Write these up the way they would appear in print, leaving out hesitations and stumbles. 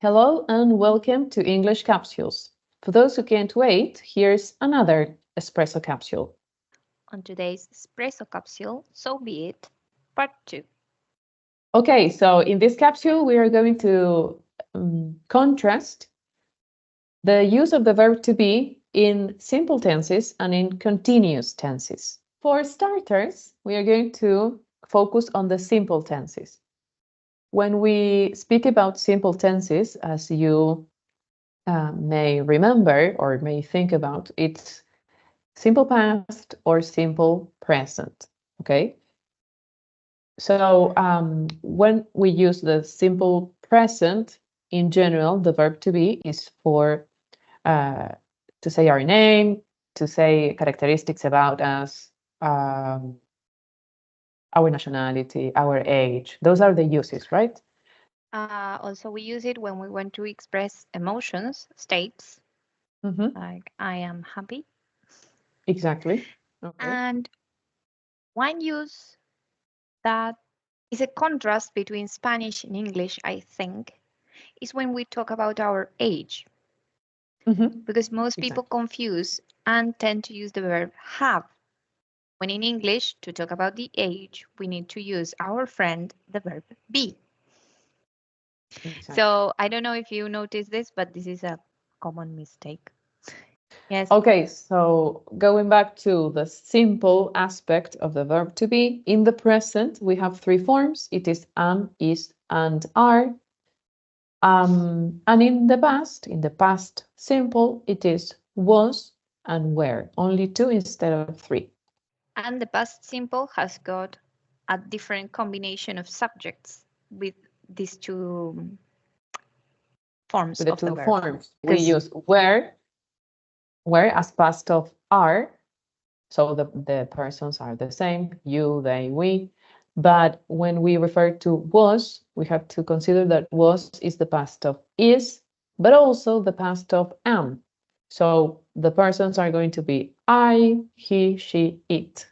Hello and welcome to English Capsules. For those who can't wait, here's another espresso capsule. On today's espresso capsule, so be it, part 2. Okay, so in this capsule, we are going to contrast the use of the verb to be in simple tenses and in continuous tenses. For starters, we are going to focus on the simple tenses. When we speak about simple tenses, as you may remember or may think about, it's simple past or simple present, okay? So when we use the simple present, in general, the verb to be is for to say our name, to say characteristics about us, our nationality, our age. Those are the uses, right? Also, we use it when we want to express emotions, states, like I am happy. Exactly. Okay. And one use that is a contrast between Spanish and English, I think, is when we talk about our age. Because most people confuse and tend to use the verb have. When in English, to talk about the age, we need to use our friend, the verb be. Exactly. So I don't know if you noticed this, but this is a common mistake. Yes. Okay, so going back to the simple aspect of the verb to be, in the present, we have three forms. It is am, is, and are. And in the past simple, it is was and were. Only two instead of three. And the past simple has got a different combination of subjects with these two forms With the of the two verb. forms, we use were as past of are. So the persons are the same, you, they, we. But when we refer to was, we have to consider that was is the past of is, but also the past of am. So the persons are going to be I, he, she, it.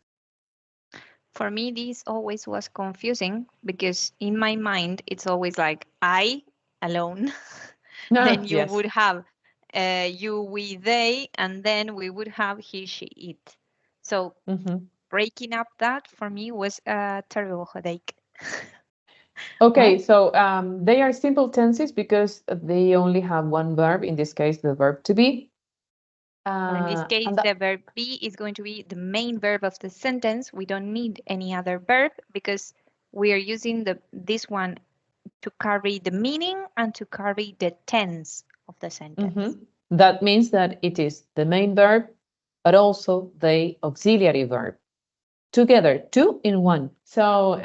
For me, this always was confusing because in my mind, it's always like I alone. Then you Yes. would have you, we, they, and then we would have he, she, it. So breaking up that for me was a terrible headache. Okay, so they are simple tenses because they only have one verb, in this case, the verb to be. In this case, And that, the verb be is going to be the main verb of the sentence. We don't need any other verb because we are using this one to carry the meaning and to carry the tense of the sentence. that means that it is the main verb, but also the auxiliary verb. Together, two in one. So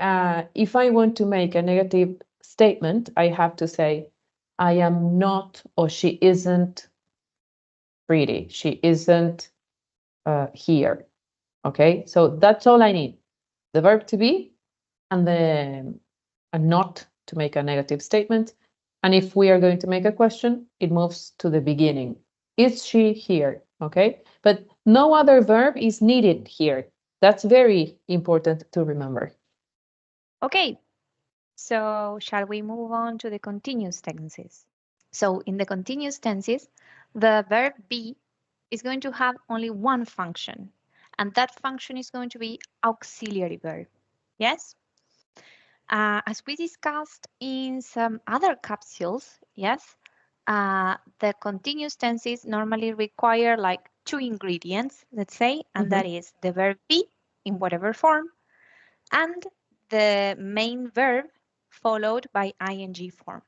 if I want to make a negative statement, I have to say, I am not or she isn't pretty. She isn't here. Okay, so that's all I need. The verb to be and the not to make a negative statement. And if we are going to make a question, it moves to the beginning. Is she here? Okay, but no other verb is needed here. That's very important to remember. Okay, so shall we move on to the continuous tenses? So in the continuous tenses, the verb be is going to have only one function, and that function is going to be auxiliary verb. Yes? As we discussed in some other capsules, yes, the continuous tenses normally require like two ingredients, let's say, and that is the verb be in whatever form and the main verb followed by ing form,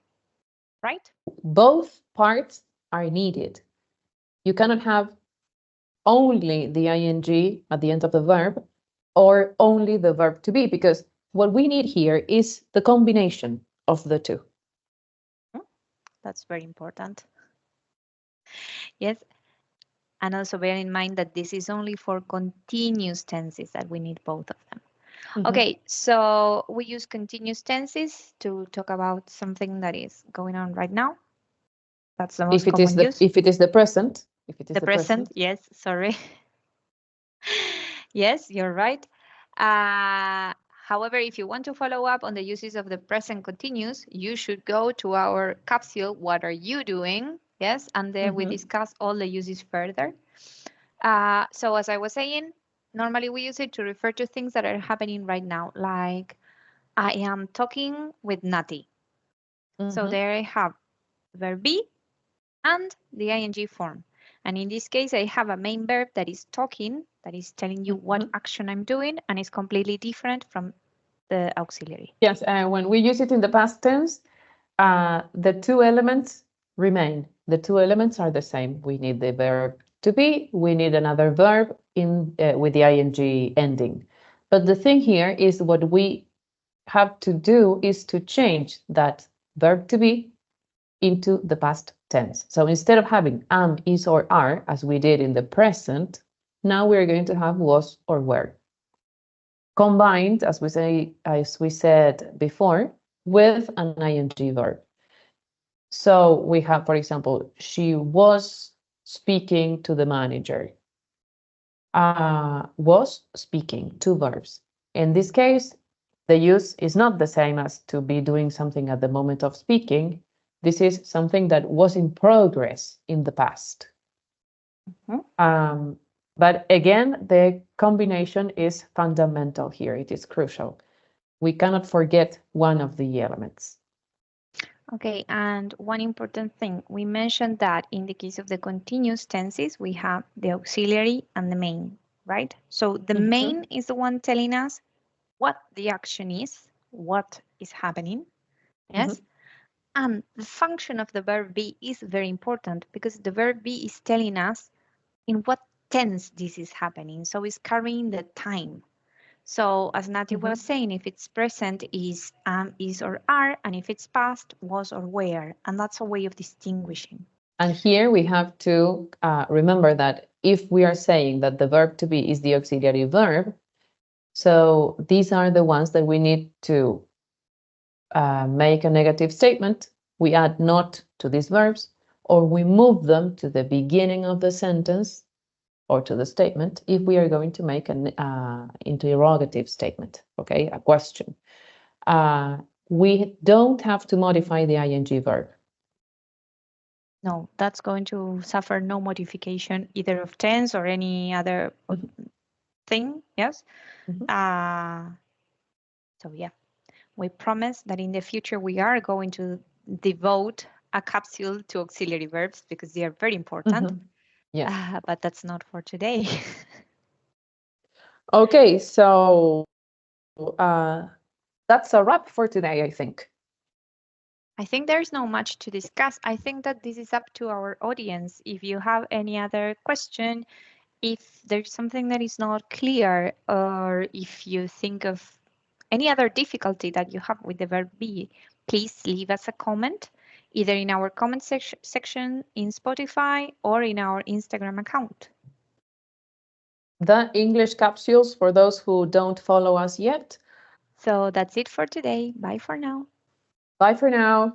right? Both parts are needed. You cannot have only the ing at the end of the verb or only the verb to be, because what we need here is the combination of the two. That's very important. Yes, and also bear in mind that this is only for continuous tenses that we need both of them. Okay, so we use continuous tenses to talk about something that is going on right now. That's the most common use. If it is the present, The present, yes, sorry. Yes, you're right. However, if you want to follow up on the uses of the present continuous, you should go to our capsule, What Are You Doing? Yes, and there we discuss all the uses further. So as I was saying, normally we use it to refer to things that are happening right now, like I am talking with Nati. So there I have verb be and the ing form. And in this case, I have a main verb that is talking, that is telling you what action I'm doing, and is completely different from the auxiliary. Yes, when we use it in the past tense, the two elements remain. The two elements are the same. We need the verb to be, we need another verb in with the ing ending. But the thing here is what we have to do is to change that verb to be into the past tense. So instead of having am, is, or are, as we did in the present, now we're going to have was or were. Combined, as we said before, with an ing verb. So we have, for example, she was speaking to the manager. Was speaking, two verbs. In this case, the use is not the same as to be doing something at the moment of speaking. This is something that was in progress in the past. But again, the combination is fundamental here. It is crucial. We cannot forget one of the elements. Okay, and one important thing, we mentioned that in the case of the continuous tenses, we have the auxiliary and the main, right? So the main is the one telling us what the action is, what is happening, yes? And the function of the verb be is very important because the verb be is telling us in what tense this is happening. So it's carrying the time. So as Nati was saying, if it's present is is, or are, and if it's past, was or were. And that's a way of distinguishing. And here we have to remember that if we are saying that the verb to be is the auxiliary verb, so these are the ones that we need to make a negative statement. We add not to these verbs, or we move them to the beginning of the sentence or to the statement if we are going to make an interrogative statement, okay, a question. We don't have to modify the ing verb. No, that's going to suffer no modification either of tense or any other thing, yes? So yeah, we promise that in the future we are going to devote a capsule to auxiliary verbs because they are very important. Yes. But that's not for today. Okay, so that's a wrap for today, I think. I think there's no much to discuss. I think that this is up to our audience. If you have any other question, if there's something that is not clear, or if you think of any other difficulty that you have with the verb be, please leave us a comment, either in our comment section in Spotify or in our Instagram account. The English capsules for those who don't follow us yet. So that's it for today. Bye for now. Bye for now.